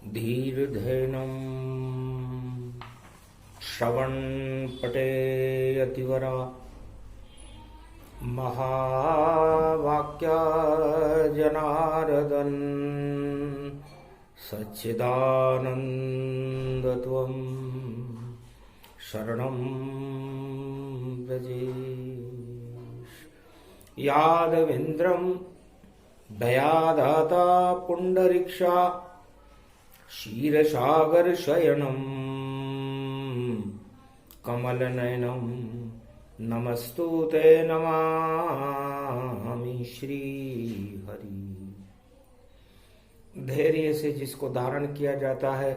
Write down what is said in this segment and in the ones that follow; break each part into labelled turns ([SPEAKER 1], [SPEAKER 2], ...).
[SPEAKER 1] धीर्धेनं श्रवणपटे यतिवरा महावाक्या जनार्दन सच्चिदानन्दत्वं शरणं व्रजेश। यादवेन्द्रं दयादाता पुण्डरीक्षा क्षीरसागरशयनं कमलनयनं नमस्तुते नमामि श्रीहरि। धैर्य से जिसको धारण किया जाता है,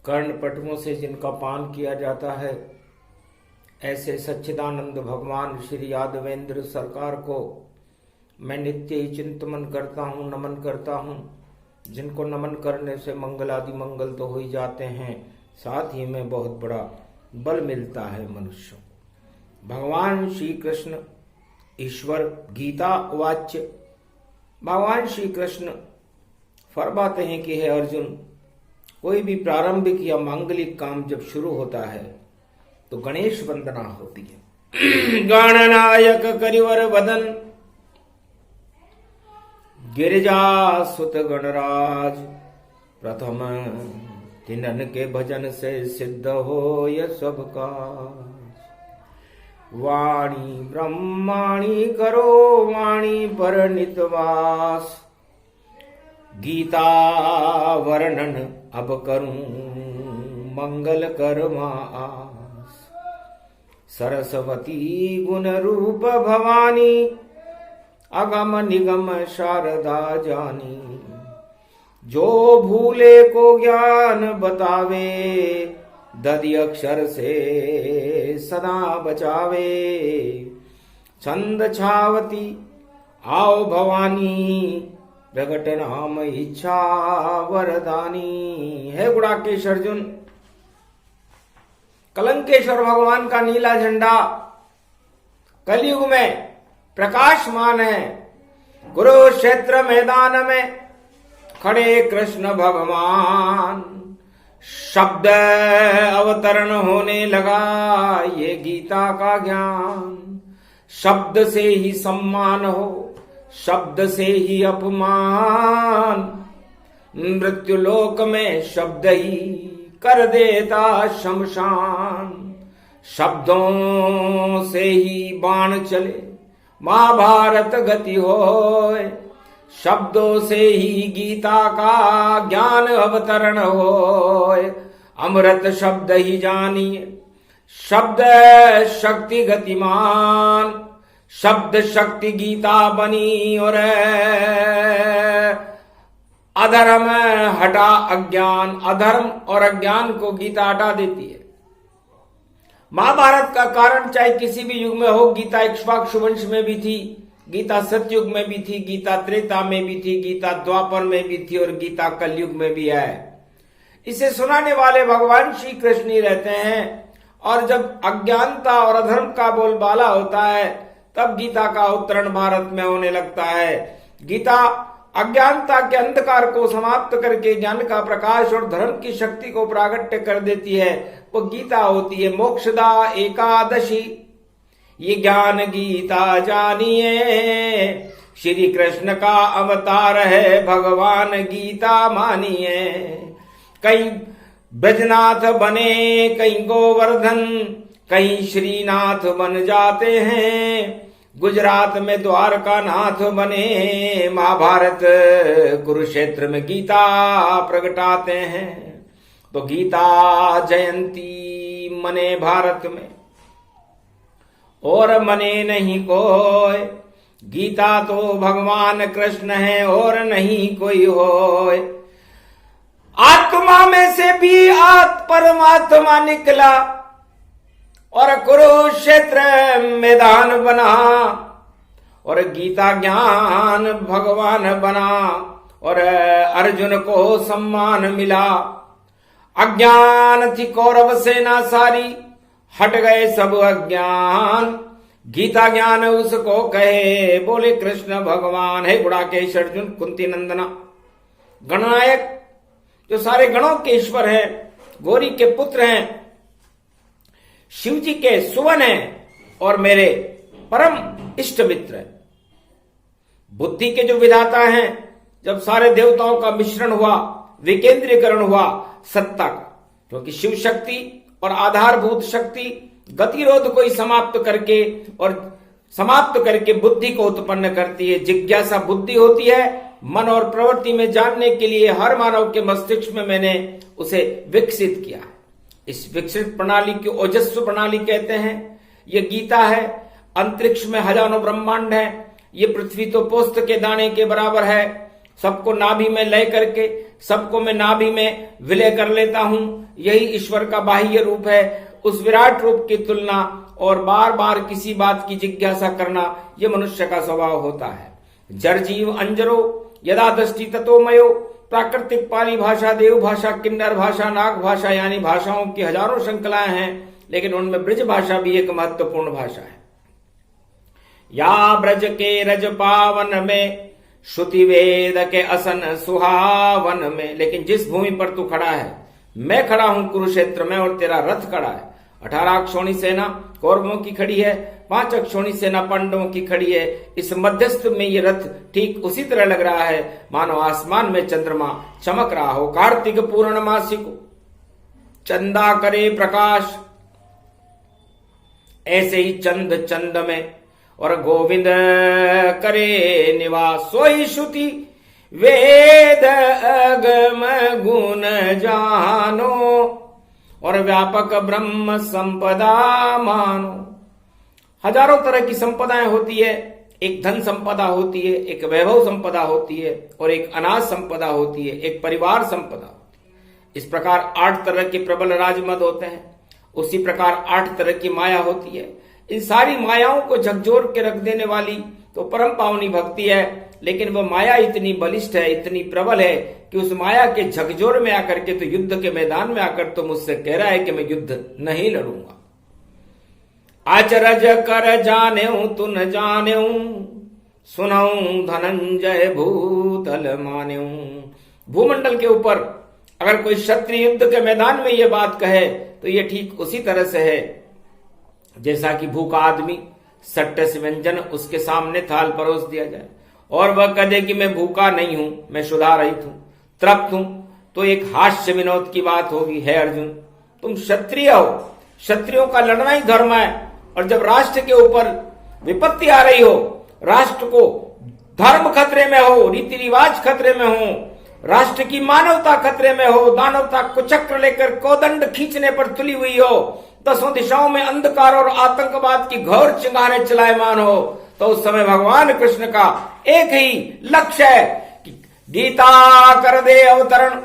[SPEAKER 1] कर्णपटुओं से जिनका पान किया जाता है, ऐसे सच्चिदानंद भगवान श्री यादवेंद्र सरकार को मैं नित्य ही चिंतन करता हूँ, नमन करता हूँ। जिनको नमन करने से मंगल आदि मंगल तो हो ही जाते हैं, साथ ही में बहुत बड़ा बल मिलता है मनुष्य को। भगवान श्री कृष्ण ईश्वर गीता वाच्य भगवान श्री कृष्ण फरमाते हैं कि हे अर्जुन, कोई भी प्रारंभिक या मांगलिक काम जब शुरू होता है तो गणेश वंदना होती है। गणनायक करिवर वदन गिरिजा सुत गणराज, प्रथम तिनन के भजन से सिद्ध हो यह सब काज। वाणी ब्रह्माणी करो वाणी पर नितवास, गीता वर्णन अब करूं मंगल करमास। सरस्वती गुण रूप भवानी, अगम निगम शारदा जानी। जो भूले को ज्ञान बतावे, दधि अक्षर से सदा बचावे। छंद छावती आओ भवानी, प्रगट नाम इच्छा वरदानी। है गुणाकेश अर्जुन, कलंकेश्वर भगवान का नीला झंडा कलयुग में प्रकाशमान है। कुरुक्षेत्र मैदान में खड़े कृष्ण भगवान, शब्द अवतरण होने लगा ये गीता का ज्ञान। शब्द से ही सम्मान हो, शब्द से ही अपमान। मृत्यु लोक में शब्द ही कर देता शमशान। शब्दों से ही बाण चले महाभारत गति होए। शब्दों से ही गीता का ज्ञान अवतरण होए। अमृत शब्द ही जानिए, शब्द शक्ति गतिमान। शब्द शक्ति गीता बनी और अधर्म हटा अज्ञान। अधर्म और अज्ञान को गीता हटा देती है। महाभारत का कारण चाहे किसी भी युग में हो, गीता इक्ष्वाकु वंश में भी थी, गीता सतयुग में भी थी, गीता त्रेता में भी थी, गीता द्वापर में भी थी और गीता कलयुग में भी है। इसे सुनाने वाले भगवान श्री कृष्ण ही रहते हैं। और जब अज्ञानता और अधर्म का बोलबाला होता है, तब गीता का अवतरण भारत में होने लगता है। गीता अज्ञानता के अंधकार को समाप्त करके ज्ञान का प्रकाश और धर्म की शक्ति को प्रागट्य कर देती है। वो गीता होती है मोक्षदा एकादशी। ये ज्ञान गीता जानिए, श्री कृष्ण का अवतार है भगवान गीता मानिए। कहीं ब्रजनाथ बने, कहीं गोवर्धन, कहीं श्रीनाथ बन जाते हैं। गुजरात में द्वारका नाथ बने, महाभारत कुरुक्षेत्र में गीता प्रगटाते हैं। तो गीता जयंती मने भारत में और मने नहीं कोई। गीता तो भगवान कृष्ण है और नहीं कोई होय। आत्मा में से भी परमात्मा निकला और कुरुक्षेत्र मैदान बना और गीता ज्ञान भगवान बना और अर्जुन को सम्मान मिला। अज्ञान थी कौरव सेना सारी, हट गए सब अज्ञान। गीता ज्ञान उसको कहे, बोले कृष्ण भगवान। है गुड़ाकेश अर्जुन कुंती नंदना, गणनायक, जो सारे गणों के ईश्वर हैं, गौरी के पुत्र हैं, शिव जी के सुवन हैं और मेरे परम इष्ट मित्र हैं। बुद्धि के जो विधाता हैं, जब सारे देवताओं का मिश्रण हुआ, विकेंद्रीकरण हुआ सत्ता का, क्योंकि शिव शक्ति और आधारभूत शक्ति गतिरोध को ही समाप्त करके बुद्धि को उत्पन्न करती है। जिज्ञासा बुद्धि होती है। मन और प्रवृत्ति में जानने के लिए हर मानव के मस्तिष्क में मैंने उसे विकसित किया है। इस विकसित प्रणाली की ओजस्व प्रणाली कहते हैं। ये गीता है। अंतरिक्ष में हजारों ब्रह्मांड है। ये पृथ्वी तो पोस्त के दाने के बराबर है। सबको नाभि में लय करके सबको मैं नाभि में विलय कर लेता हूं। यही ईश्वर का बाह्य रूप है। उस विराट रूप की तुलना और बार बार किसी बात की जिज्ञासा करना, यह मनुष्य का स्वभाव होता है। जड़ जीव अंजरो यदा दृष्टि ततो मयो। प्राकृतिक पाली भाषा, देव भाषा, किन्नर भाषा, नाग भाषा, यानी भाषाओं की हजारों श्रृंखलाएं हैं, लेकिन उनमें ब्रज भाषा भी एक महत्वपूर्ण भाषा है। या ब्रज के रज पावन में, श्रुति वेद के असन सुहावन में। लेकिन जिस भूमि पर तू खड़ा है, मैं खड़ा हूं कुरुक्षेत्र में और तेरा रथ खड़ा है। 18 अक्षौणी सेना कौरवों की खड़ी है, 5 अक्षौणी सेना पांडवों की खड़ी है। इस मध्यस्थ में ये रथ ठीक उसी तरह लग रहा है मानो आसमान में चंद्रमा चमक रहा हो। कार्तिक पूर्णमासी को चंदा करे प्रकाश, ऐसे ही चंद चंद में और गोविंद करे निवास। सोई श्रुति वेद अगम गुण जानो और व्यापक ब्रह्म संपदा मानो। हजारों तरह की संपदाएं होती है। एक धन संपदा होती है, एक वैभव संपदा होती है और एक अनाज संपदा होती है, एक परिवार संपदा होती है। इस प्रकार 8 तरह के प्रबल राजमद होते हैं। उसी प्रकार 8 तरह की माया होती है। इन सारी मायाओं को झकझोर के रख देने वाली तो परम पावनी भक्ति है। लेकिन वह माया इतनी बलिष्ठ है, इतनी प्रबल है कि उस माया के झकझोर में आकर के तो युद्ध के मैदान में आकर तो मुझसे कह रहा है कि मैं युद्ध नहीं लड़ूंगा। अचरज कर जाने तु न जाने, सुनऊं धनंजय भूतल माने। भूमंडल के ऊपर अगर कोई क्षत्रिय युद्ध के मैदान में यह बात कहे तो यह ठीक उसी तरह से है जैसा कि भूखा आदमी सट्टे से व्यंजन उसके सामने थाल परोस दिया जाए और वह कहे कि मैं भूखा नहीं हूं, मैं क्षुधा रहित हूं, तृप्त हूं, तो एक हास्य विनोद की बात होगी। है अर्जुन, तुम क्षत्रिय हो, क्षत्रियों का लड़ना ही धर्म है। और जब राष्ट्र के ऊपर विपत्ति आ रही हो, राष्ट्र को धर्म खतरे में हो, रीति रिवाज खतरे में हो, राष्ट्र की मानवता खतरे में हो, दानवता को चक्र लेकर कोदंड खींचने पर तुली हुई हो, 10 दिशाओं में अंधकार और आतंकवाद की घोर चिंगारे चलायमान हो, तो उस समय भगवान कृष्ण का एक ही लक्ष्य है कि गीता कर दे अवतरण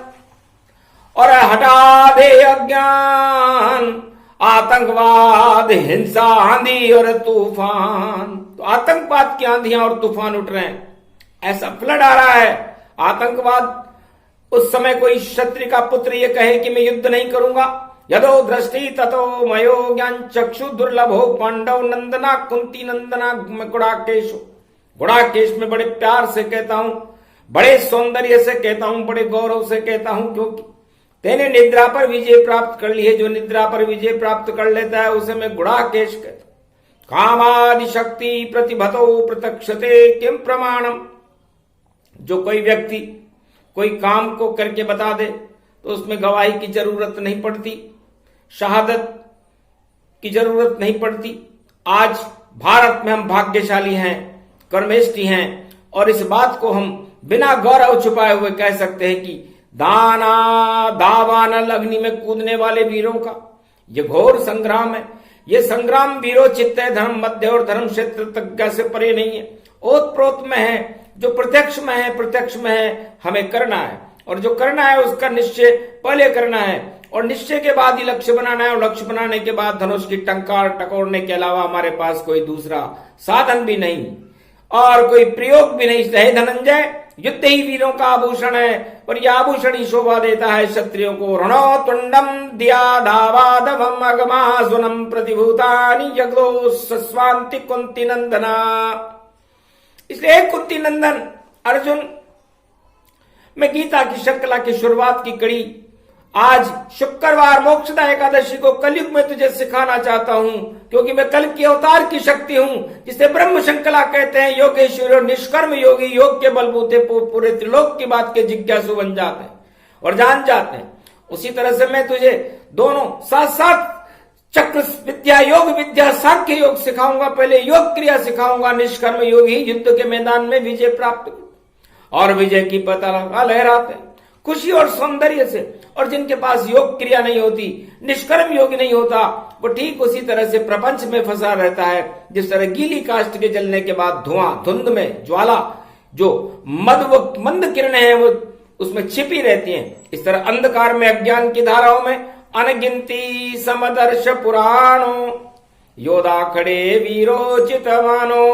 [SPEAKER 1] और हटा दे अज्ञान, आतंकवाद, हिंसा, आंधी और तूफान। तो आतंकवाद की आंधियां और तूफान उठ रहे हैं, ऐसा फ्लड आ रहा है आतंकवाद। उस समय कोई क्षत्रिय का पुत्र ये कहे कि मैं युद्ध नहीं करूंगा, यदो दृष्टि ततो मयो ज्ञान चक्षु दुर्लभो पांडव नंदना कुंती नंदना गुड़ाकेश। गुड़ाकेश में बड़े प्यार से कहता हूं, बड़े सौंदर्य से कहता हूं, बड़े गौरव से कहता हूं, क्योंकि तेने निद्रा पर विजय प्राप्त कर ली है। जो निद्रा पर विजय प्राप्त कर लेता है उसे मैं गुड़ाकेश कहता हूं। कामादि शक्ति प्रतिभतो प्रत्यक्षते किम प्रमाणम। जो कोई व्यक्ति कोई काम को करके बता दे तो उसमें गवाही की जरूरत नहीं पड़ती, शहादत की जरूरत नहीं पड़ती। आज भारत में हम भाग्यशाली हैं, कर्मेष्टि हैं और इस बात को हम बिना गौरव छुपाए हुए कह सकते हैं कि दावानल अग्नि में कूदने वाले वीरों का यह घोर संग्राम है। यह संग्राम वीरों चित्ते धर्म मध्य और धर्म क्षेत्र तक से परे नहीं है, ओत प्रोत में है। जो प्रत्यक्ष में है, प्रत्यक्ष में है, हमें करना है और जो करना है उसका निश्चय पहले करना है और निश्चय के बाद ही लक्ष्य बनाना है और लक्ष्य बनाने के बाद धनुष की टंकार टकोरने के अलावा हमारे पास कोई दूसरा साधन भी नहीं और कोई प्रयोग भी नहीं। है धनंजय, युद्ध ही वीरों का आभूषण है और यह आभूषण ही शोभा देता है क्षत्रियों को। रणो तुंडम दिया धावाधवम अगमासुनम प्रतिभूतानि जगदो सस्वांति कुंती नंदना। इसलिए कुंती नंदन अर्जुन, मैं गीता की श्रृंखला की शुरुआत की कड़ी आज शुक्रवार मोक्षदा एकादशी को कलयुग में तुझे सिखाना चाहता हूं, क्योंकि मैं कल के अवतार की शक्ति हूं, जिसे ब्रह्म श्रृंखला कहते हैं। योगेश्वरी और निष्कर्म योगी योग के बलबूते पूरे त्रिलोक की बात के जिज्ञासु बन जाते हैं और जान जाते हैं। उसी तरह से मैं तुझे दोनों साथ साथ चक्र विद्या, योग विद्या, सांख्य योग सिखाऊंगा। पहले योग क्रिया सिखाऊंगा। निष्कर्म योगी युद्ध के मैदान में विजय प्राप्त और विजय की पताका लहराते हैं खुशी और सौंदर्य से। और जिनके पास योग क्रिया नहीं होती, निष्कर्म योग नहीं होता, वो ठीक उसी तरह से प्रपंच में फंसा रहता है। जिस तरह गीली काष्ठ के जलने के बाद धुआं, धुंध में ज्वाला, जो मंद किरणें हैं वो उसमें छिपी रहती हैं, इस तरह अंधकार में अज्ञान की धाराओं में अनगिनती समदर्श पुराणों योदा खड़े वीरोचित मानो।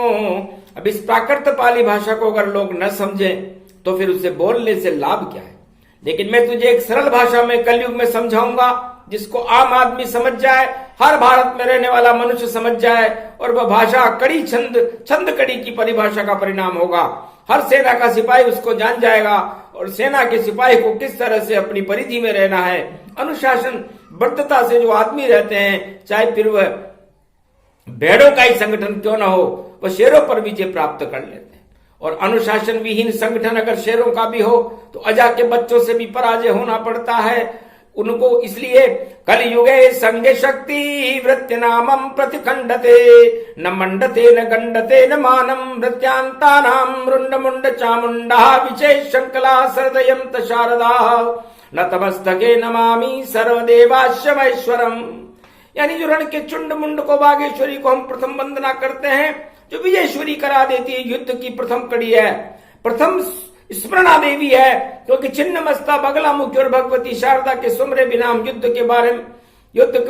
[SPEAKER 1] अब इस प्राकृत पाली भाषा को अगर लोग न समझें तो फिर उसे बोलने से लाभ क्या है। लेकिन मैं तुझे एक सरल भाषा में कलयुग में समझाऊंगा, जिसको आम आदमी समझ जाए, हर भारत में रहने वाला मनुष्य समझ जाए, और वह भाषा कड़ी छंद कड़ी की परिभाषा का परिणाम होगा। हर सेना का सिपाही उसको जान जाएगा और सेना के सिपाही को किस तरह से अपनी परिधि में रहना है। अनुशासन बद्धता से जो आदमी रहते हैं, चाहे फिर वह भेड़ों का ही संगठन क्यों ना हो, वह शेरों पर विजय प्राप्त कर लेते हैं। और अनुशासन विहीन संगठन अगर शेरों का भी हो तो अजा के बच्चों से भी पराजय होना पड़ता है उनको। इसलिए कलयुगे संगे शक्ति वृत्ति नामम प्रतिखंडते न मंडते न गंडते न मानम वृत्यांता नाम रुंड मुंड चामुंडा विशेष शंकला सरदयंत शारदा न तमस्तके नमामि सर्वदेवाश्रमेश्वरम। यानी जो रण के चुंड मुंड को बागेश्वरी को हम प्रथम वंदना करते हैं, जो विजयश्वरी करा देती है, युद्ध की प्रथम कड़ी है, प्रथम स्मरणा देवी है, क्योंकि छिन्न मस्ता बगला मुखी और भगवती शारदा के सुमरे बिना हम युद्ध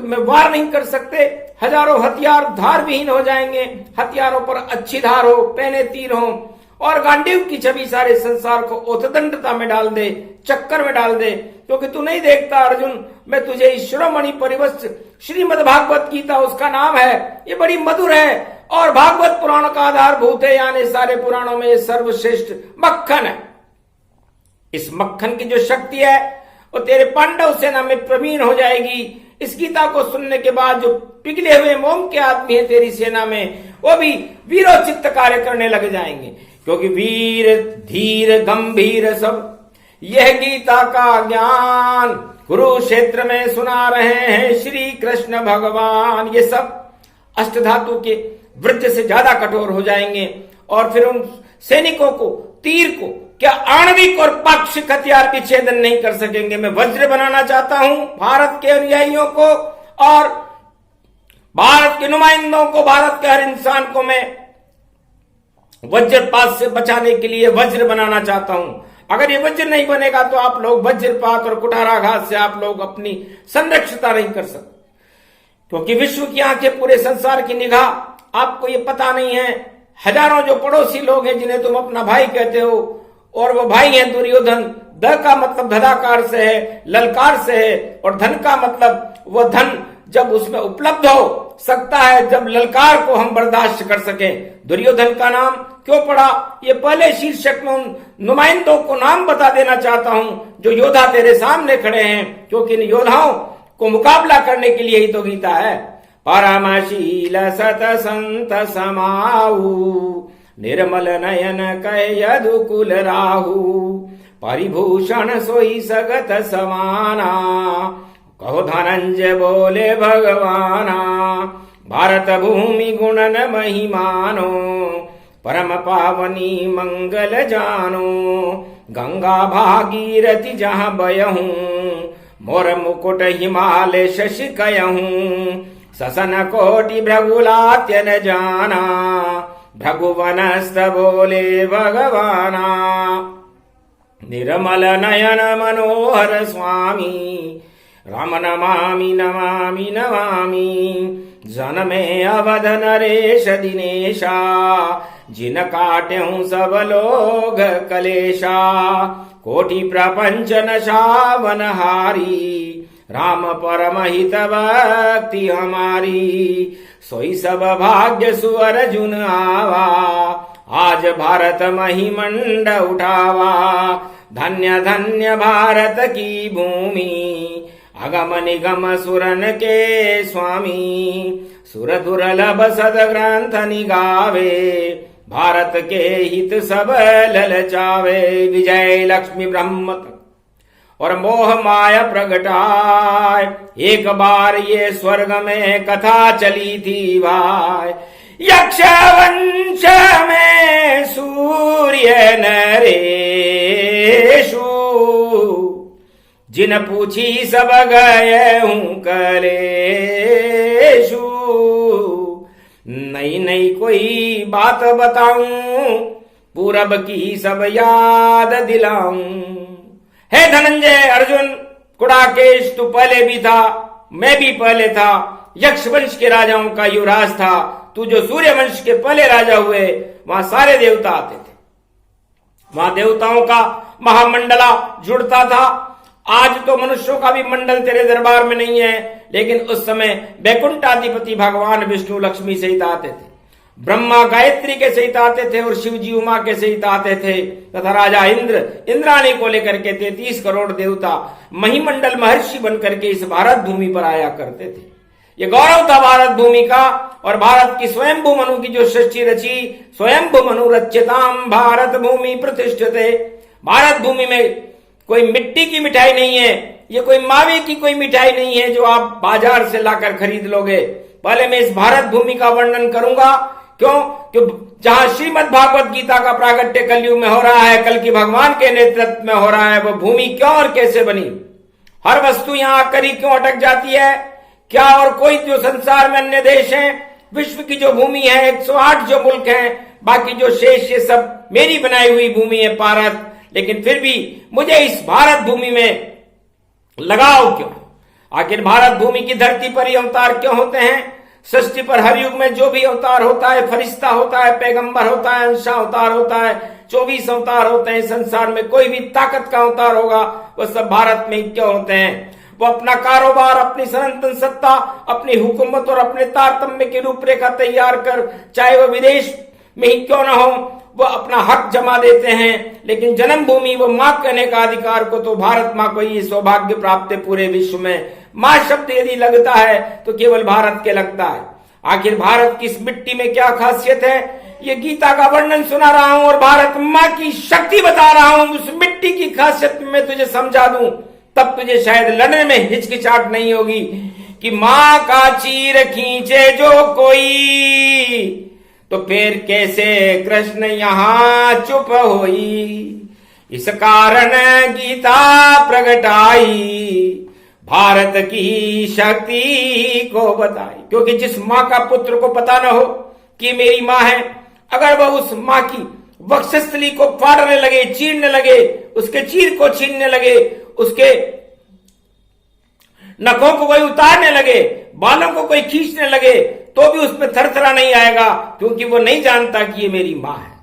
[SPEAKER 1] में वार नहीं कर सकते। हजारों हथियार धार विहीन हो जाएंगे, हथियारों पर अच्छी धार हो, पहने तीर हो, और गांडीव की छवि सारे संसार को ओतदंडता में डाल दे, चक्कर में डाल दे। क्योंकि तू नहीं देखता अर्जुन, मैं तुझे शिरोमणि परिवस्त श्रीमद् भागवत गीता उसका नाम है, ये बड़ी मधुर है और भागवत पुराण का आधारभूत है। यानी सारे पुराणों में सर्वश्रेष्ठ मक्खन है। इस मक्खन की जो शक्ति है वो तेरे पांडव सेना में प्रवीण हो जाएगी। इस गीता को सुनने के बाद जो पिघले हुए मोम के आदमी है तेरी सेना में, वो भी वीरोचित कार्य करने लग जाएंगे, क्योंकि वीर धीर गंभीर सब यह गीता का ज्ञान कुरुक्षेत्र में सुना रहे हैं श्री कृष्ण भगवान। ये सब अष्टधातु के वृत्त से ज्यादा कठोर हो जाएंगे और फिर उन सैनिकों को, तीर को, क्या आणविक और पाक्षिक हथियार भी छेदन नहीं कर सकेंगे। मैं वज्र बनाना चाहता हूं भारत के अनुयायियों को और भारत के नुमाइंदों को, भारत के हर इंसान को मैं वज्रपात से बचाने के लिए वज्र बनाना चाहता हूं। अगर ये वज्र नहीं बनेगा तो आप लोग वज्रपात और कुठाराघात से आप लोग अपनी संरक्षता नहीं कर सकते, क्योंकि विश्व की आंखें, पूरे संसार की निगाह आपको ये पता नहीं है। हजारों जो पड़ोसी लोग हैं जिन्हें तुम अपना भाई कहते हो, और वो भाई हैं दुर्योधन। द का मतलब धदाकार से है, ललकार से है, और धन का मतलब वह धन जब उसमें उपलब्ध हो सकता है, जब ललकार को हम बर्दाश्त कर सकें। दुर्योधन का नाम क्यों पड़ा, ये पहले शीर्षक में उन नुमाइंदों को नाम बता देना चाहता हूं जो योद्धा तेरे सामने खड़े हैं, क्योंकि इन योद्धाओं को मुकाबला करने के लिए ही तो गीता है। परमशील सत संत समाऊ निर्मल नयन कह यदुकुल राहु परिभूषण सोई सगत समाना कहो धनंजय बोले भगवाना भारत भूमि गुणन महिमानो परम पावनी मंगल जानो गंगा भागीरथी जहाँ बयहूं मोर मुकुट हिमालय शशि कयहूं ससन कोटि भृगुलात्य न जाना भृगुवनस्त बोले भगवाना निर्मल नयन मनोहर स्वामी राम नमामि नमामि नमामि जनमे अवध नरेश दिनेशा जिन काट्यहूं सब लोग कलेशा कोटि प्रपंच नशावन हारी राम परम हित भक्ति हमारी सोई सब भाग्य सुअर जुन आवा आज भारत महिमंड उठावा धन्य धन्य भारत की भूमि, अगम निगम सुरन के स्वामी। सुर दुर्लभ सदग्रंथ निगावे, भारत के हित सब ललचावे। विजय लक्ष्मी ब्रह्म और मोह माया प्रगटाय, एक बार ये स्वर्ग में कथा चली थी भाई। यक्ष वंश में सूर्य नरेशु, जिन पूछी सब गए हूं कलेशु। नई नई कोई बात बताऊं, पूरब की सब याद दिलाऊं। हे धनंजय अर्जुन कुड़ाकेश, तू पहले भी था, मैं भी पहले था। यक्ष वंश के राजाओं का युवराज था तू। जो सूर्य वंश के पहले राजा हुए वहां सारे देवता आते थे, वहां देवताओं का महामंडला जुड़ता था। आज तो मनुष्यों का भी मंडल तेरे दरबार में नहीं है, लेकिन उस समय वैकुंठाधिपति भगवान विष्णु लक्ष्मी सहित आते थे, ब्रह्मा गायत्री के सहित आते थे और शिव जी उमा के सहित आते थे, तथा राजा इंद्र इंद्राणी को लेकर के 33 करोड़ देवता महिमंडल महर्षि बनकर के इस भारत भूमि पर आया करते थे। ये गौरव था भारत भूमि का। और भारत की स्वयंभू मनु की जो सृष्टि रची, स्वयंभू मनु रच्यताम भारत भूमि प्रतिष्ठिते। भारत भूमि में कोई मिट्टी की मिठाई नहीं है, ये कोई मावे की कोई मिठाई नहीं है जो आप बाजार से लाकर खरीद लोगे। पहले मैं इस भारत भूमि का वर्णन करूंगा। क्यों? जहां श्रीमद् भागवत गीता का प्राकट्य कलयुग में हो रहा है, कल की भगवान के नेतृत्व में हो रहा है, वो भूमि क्यों और कैसे बनी, हर वस्तु यहां आकर ही क्यों अटक जाती है, क्या और कोई जो संसार में अन्य देश हैं, विश्व की जो भूमि है 108 जो मुल्क हैं, बाकी जो शेष ये सब मेरी बनाई हुई भूमि है भारत, लेकिन फिर भी मुझे इस भारत भूमि में लगाव क्यों? आखिर भारत भूमि की धरती पर ही अवतार क्यों होते हैं? सृष्टि पर हर युग में जो भी अवतार होता है, फरिश्ता होता है, पैगंबर होता है, अंशा अवतार होता है, 24 अवतार होते हैं। संसार में कोई भी ताकत का अवतार होगा वो सब भारत में ही क्यों होते हैं? वो अपना कारोबार, अपनी सनातन सत्ता, अपनी हुकूमत और अपने तारतम्य की रूपरेखा तैयार कर, चाहे वो विदेश में ही क्यों ना हो, वो अपना हक जमा देते हैं। लेकिन जन्मभूमि वो मां कहने का अधिकार को तो भारत मां को ही सौभाग्य प्राप्त है पूरे विश्व में। मां शब्द यदि लगता है तो केवल भारत के लगता है। आखिर भारत की इस मिट्टी में क्या खासियत है, ये गीता का वर्णन सुना रहा हूं और भारत मां की शक्ति बता रहा हूं। उस मिट्टी की खासियत में तुझे समझा दूं, तब तुझे शायद लड़ने में हिचकिचाहट नहीं होगी कि मां का चीर खींचे जो कोई, तो फिर कैसे कृष्ण यहां चुप होई। इस कारण गीता प्रगटाई, भारत की शक्ति को बताई। क्योंकि जिस मां का पुत्र को पता न हो कि मेरी मां है, अगर वह उस मां की वक्षस्थली को फाड़ने लगे, चीरने लगे, उसके चीर को छीनने लगे, उसके नखों को कोई उतारने लगे, बालों को कोई खींचने लगे, तो भी उसमें थरथरा नहीं आएगा, क्योंकि वो नहीं जानता कि ये मेरी मां है।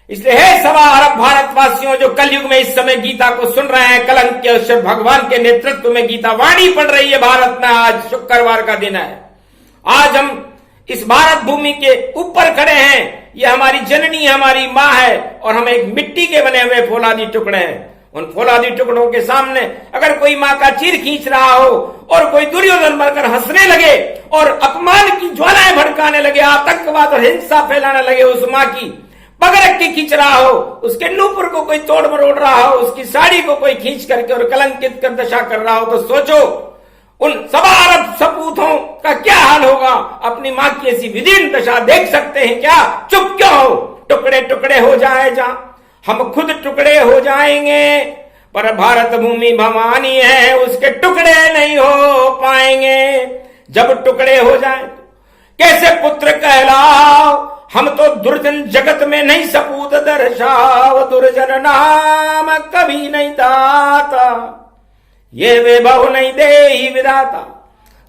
[SPEAKER 1] इसलिए हे 1.25 अरब भारतवासियों जो कलयुग में इस समय गीता को सुन रहे हैं, कलंक के अवसर भगवान के नेतृत्व में गीता वाणी पढ़ रही है भारत में। आज शुक्रवार का दिन है। आज हम इस भारत भूमि के ऊपर खड़े हैं। ये हमारी जननी, हमारी मां है, और हम एक मिट्टी के बने हुए फौलादी टुकड़े हैं। उन फौलादी टुकड़ों के सामने अगर कोई मां का चीर खींच रहा हो और कोई दुर्योधन बनकर हंसने लगे और अपमान की ज्वालाएं भड़काने लगे, आतंकवाद और हिंसा फैलाने लगे, उस मां की पगड़ के खींच रहा हो, उसके नूपुर को कोई तोड़ मरोड़ रहा हो, उसकी साड़ी को कोई खींच करके और कलंकित कर दशा कर रहा हो, तो सोचो उन 1.25 अरब सपूतों का क्या हाल होगा। अपनी मां की ऐसी विदीर्ण दशा देख सकते हैं क्या? चुप क्यों हो? टुकड़े टुकड़े हो जाए जहां, हम खुद टुकड़े हो जाएंगे, पर भारत भूमि भवानी है, उसके टुकड़े नहीं हो पाएंगे। जब टुकड़े हो जाए कैसे पुत्र कहलाओ, हम तो दुर्जन जगत में नहीं सपूत दर्शाओ, दुर्जन नाम कभी नहीं दाता, ये वैभव नहीं दे ही विधाता।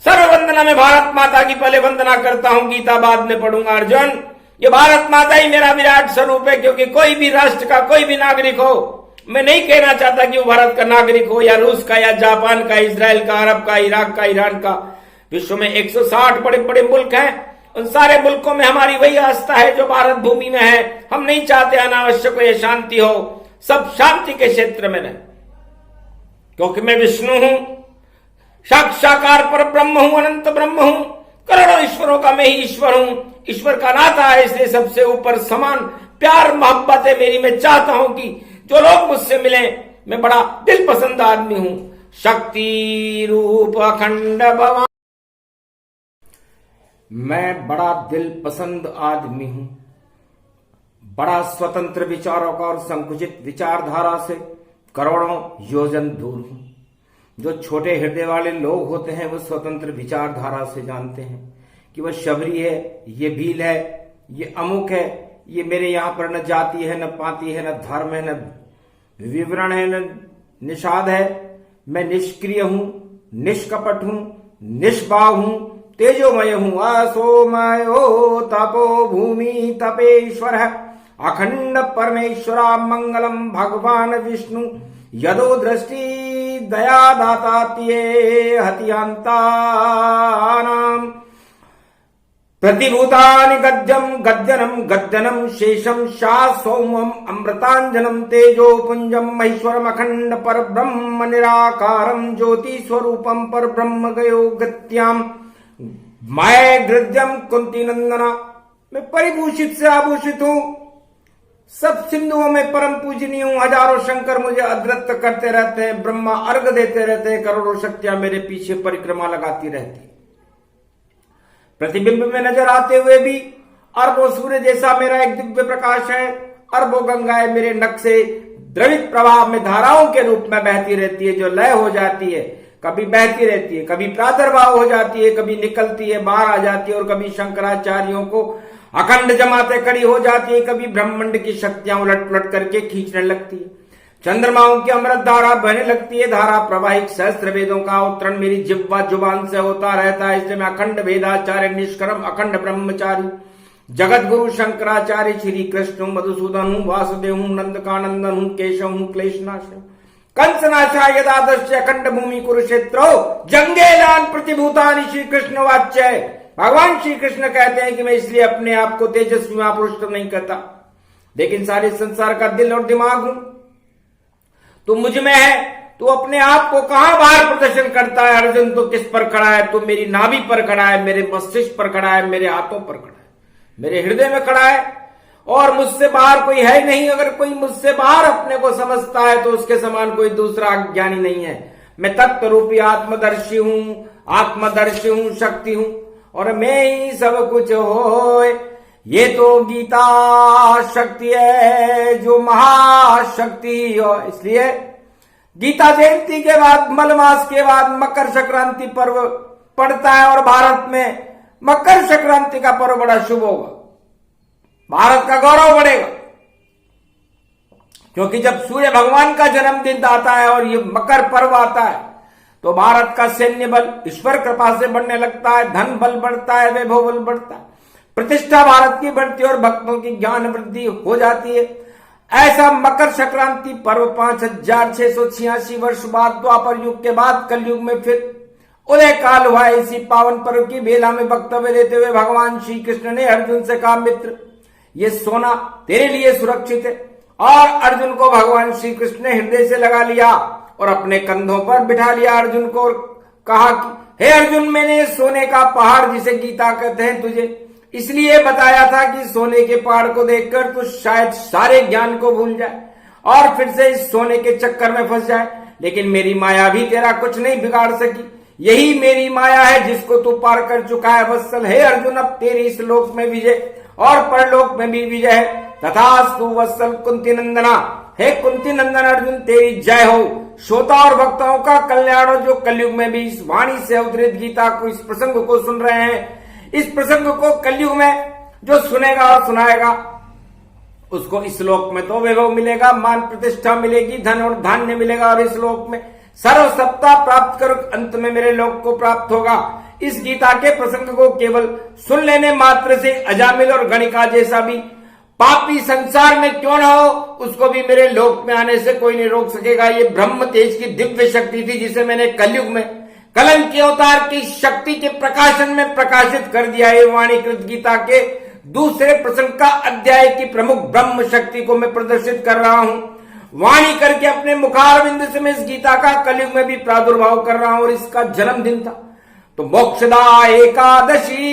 [SPEAKER 1] सर्ववंदना में भारत माता की पहले वंदना करता हूं, गीता बाद में पढ़ूंगा। अर्जुन, ये भारत माता ही मेरा विराट स्वरूप है, क्योंकि कोई भी राष्ट्र का कोई भी नागरिक हो, मैं नहीं कहना चाहता कि वो भारत का नागरिक हो या रूस का या जापान का, इजराइल का, अरब का, इराक का, ईरान का। विश्व में 160 बड़े बड़े मुल्क हैं, उन सारे मुल्कों में हमारी वही आस्था है जो भारत भूमि में है। हम नहीं चाहते अनावश्यक ये शांति हो। सब शांति के क्षेत्र में रहे, क्योंकि मैं विष्णु हूं, साक्षाकार पर ब्रह्म हूं, अनंत ब्रह्म हूं, करोड़ों ईश्वरों का मैं ही ईश्वर हूं, ईश्वर का नाता है, इसलिए सबसे ऊपर समान प्यार मोहब्बत है मेरी। मैं चाहता हूं कि जो लोग मुझसे मिले, मैं बड़ा दिल पसंद आदमी हूं। शक्ति रूप अखंड भगवान, मैं बड़ा दिल पसंद आदमी हूं, बड़ा स्वतंत्र विचारों का और संकुचित विचारधारा से करोड़ों योजन दूर हूं। जो छोटे हृदय वाले लोग होते हैं वो स्वतंत्र विचारधारा से जानते हैं कि वह शबरी है, ये भील है, ये अमुक है, ये मेरे यहां पर न जाति है, न पाति है, न धर्म है, न विवरण है, न निषाद है। मैं निष्क्रिय हूं, निष्कपट हूं, निष्भाव हूं, तेजोमय हूं, असोमयो तपो भूमि तपेश्वर है, अखंड परमेश्वरा मंगलम भगवान विष्णु यदो दृष्टि दया दातात्ये हतियांतानाम प्रतिभूतानि गद्यम गद्यनम गद्यनम शेषम शासोमम अमृतांजनम तेजो पुंजम महेश्वरम अखंड पर ब्रह्म निराकारम ज्योति स्वरूपम पर ब्रह्म गयो गत्याम मैं गृध्यम कुंती नंदना। मैं परिभूषित से आभूषित हूं, सब सिंधुओं में परम पूजनीय हूं। हजारों शंकर मुझे अद्रत करते रहते हैं, ब्रह्मा अर्घ देते रहते हैं, करोड़ों शक्तियां मेरे पीछे परिक्रमा लगाती रहती। प्रतिबिंब में नजर आते हुए भी अरबों सूर्य जैसा मेरा एक दिव्य प्रकाश है, अरबों गंगाएं मेरे नख से द्रवित प्रवाह में धाराओं के रूप में बहती रहती है, जो लय हो जाती है, कभी बहती रहती है, कभी प्रादुर्भाव हो जाती है, कभी निकलती है, बाहर आ जाती है, और कभी शंकराचार्यों को अखंड जमाते खड़ी हो जाती है, कभी ब्रह्मांड की शक्तियां उलट पुलट करके खींचने लगती है। चंद्रमाओं की अमृत धारा बहने लगती है, धारा प्रवाहिक सहस्त्र वेदों का अवतरण मेरी जिह्वा जुबान से होता रहता है। इसलिए मैं अखंड वेदाचार्य निष्कर्म अखंड ब्रह्मचारी जगत गुरु शंकराचार्य श्री कृष्ण हूं, मधुसूदन हूं, वासुदेव हूं, नंद कानंदन हूं, केशव हूं, क्लेशनाश हूं, कंसनाशा यदादर्श अखंड भूमि कुरुक्षेत्रो जंगेलान प्रतिभूतानि श्री कृष्ण वाच्य। भगवान श्री कृष्ण कहते हैं कि मैं इसलिए अपने आप को तेजस्वी महापुरुष तो नहीं कहता, लेकिन सारे संसार का दिल और दिमाग हूं। तू मुझ में है, तू अपने आप को कहां बाहर प्रदर्शन करता है? अर्जुन तो किस पर खड़ा है? तू मेरी नाभि पर खड़ा है, मेरे मस्तिष्क पर खड़ा है, मेरे हाथों पर खड़ा है, मेरे हृदय में खड़ा है, और मुझसे बाहर कोई है नहीं। अगर कोई मुझसे बाहर अपने को समझता है तो उसके समान कोई दूसरा अज्ञानी नहीं है। मैं तत्व रूपी आत्मदर्शी हूं, शक्ति हूं, और मैं ही सब कुछ हो। ये तो गीता शक्ति है जो महाशक्ति हो। इसलिए गीता जयंती के बाद, मलमास के बाद मकर संक्रांति पर्व पड़ता है, और भारत में मकर संक्रांति का पर्व बड़ा शुभ होगा, भारत का गौरव बढ़ेगा। क्योंकि जब सूर्य भगवान का जन्मदिन आता है और ये मकर पर्व आता है, तो भारत का सैन्य बल ईश्वर कृपा से बढ़ने लगता है, धन बल बढ़ता है, वैभव बल बढ़ता है, प्रतिष्ठा भारत की बढ़ती है, और भक्तों की ज्ञान वृद्धि हो जाती है। ऐसा मकर संक्रांति पर्व 5686 वर्ष बाद, द्वापर युग के बाद कलयुग में फिर उदय काल हुआ। इसी पावन पर्व की बेला में वक्तव्य देते हुए भगवान श्री कृष्ण ने अर्जुन से कहा, मित्र, ये सोना तेरे लिए सुरक्षित है। और अर्जुन को भगवान श्री कृष्ण ने हृदय से लगा लिया और अपने कंधों पर बिठा लिया अर्जुन को, और कहा कि हे अर्जुन, मैंने सोने का पहाड़, जिसे गीता कहते हैं, तुझे इसलिए बताया था कि सोने के पहाड़ को देखकर तो शायद सारे ज्ञान को भूल जाए और फिर से इस सोने के चक्कर में फंस जाए। लेकिन मेरी माया भी तेरा कुछ नहीं बिगाड़ सकी। यही मेरी माया है जिसको तू पार कर चुका है वत्सल। हे अर्जुन, अब तेरी इस लोक में विजय और परलोक में भी विजय है। तथास्तु वत्सल कुंती नंदना। हे कुंती नंदन अर्जुन, तेरी जय हो। श्रोता और भक्तों का कल्याण हो, जो कलयुग में भी इस वाणी से अवतरित गीता को, इस प्रसंग को सुन रहे हैं। इस प्रसंग को कलयुग में जो सुनेगा और सुनाएगा, उसको इस लोक में तो वैभव मिलेगा, मान प्रतिष्ठा मिलेगी, धन और धान्य मिलेगा, और इस लोक में सर्व सत्ता प्राप्त कर अंत में मेरे लोक को प्राप्त होगा। इस गीता के प्रसंग को केवल सुन लेने मात्र से अजामिल और गणिका जैसा भी पापी संसार में क्यों न हो, उसको भी मेरे लोक में आने से कोई नहीं रोक सकेगा। ये ब्रह्म तेज की दिव्य शक्ति थी, जिसे मैंने कलयुग में कलंक के अवतार की शक्ति के प्रकाशन में प्रकाशित कर दिया है। वाणीकृत गीता के दूसरे प्रसंग का अध्याय की प्रमुख ब्रह्म शक्ति को मैं प्रदर्शित कर रहा हूं। वाणी करके अपने मुखारविंद से मैं इस गीता का कलयुग में भी प्रादुर्भाव कर रहा हूं और इसका जन्मदिन था। तो मोक्षदा एकादशी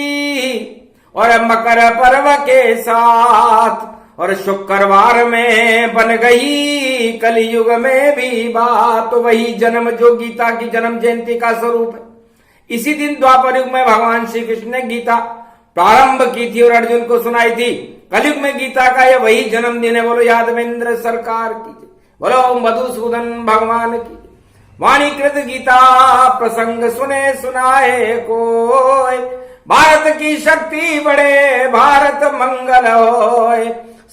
[SPEAKER 1] और मकर पर्व के साथ और शुक्रवार में बन गई कलयुग में भी बात। तो वही जन्म जो गीता की जन्म जयंती का स्वरूप है। इसी दिन द्वापर युग में भगवान श्री कृष्ण ने गीता प्रारंभ की थी और अर्जुन को सुनाई थी। कलयुग में गीता का यह वही जन्मदिन है। बोलो यादवेंद्र सरकार की, बोलो मधुसूदन भगवान की। वाणीकृत गीता प्रसंग सुने सुनाए कोय, भारत की शक्ति बढ़े भारत मंगल होय।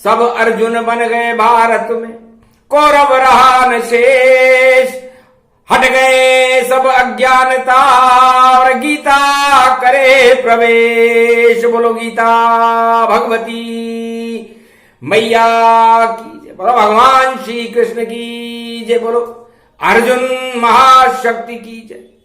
[SPEAKER 1] सब अर्जुन बन गए भारत में, कौरव रहा न शेष, हट गए सब अज्ञानता और गीता करे प्रवेश। बोलो गीता भगवती मैया की जय, बोलो भगवान श्री कृष्ण की जय, बोलो अर्जुन महाशक्ति की जय।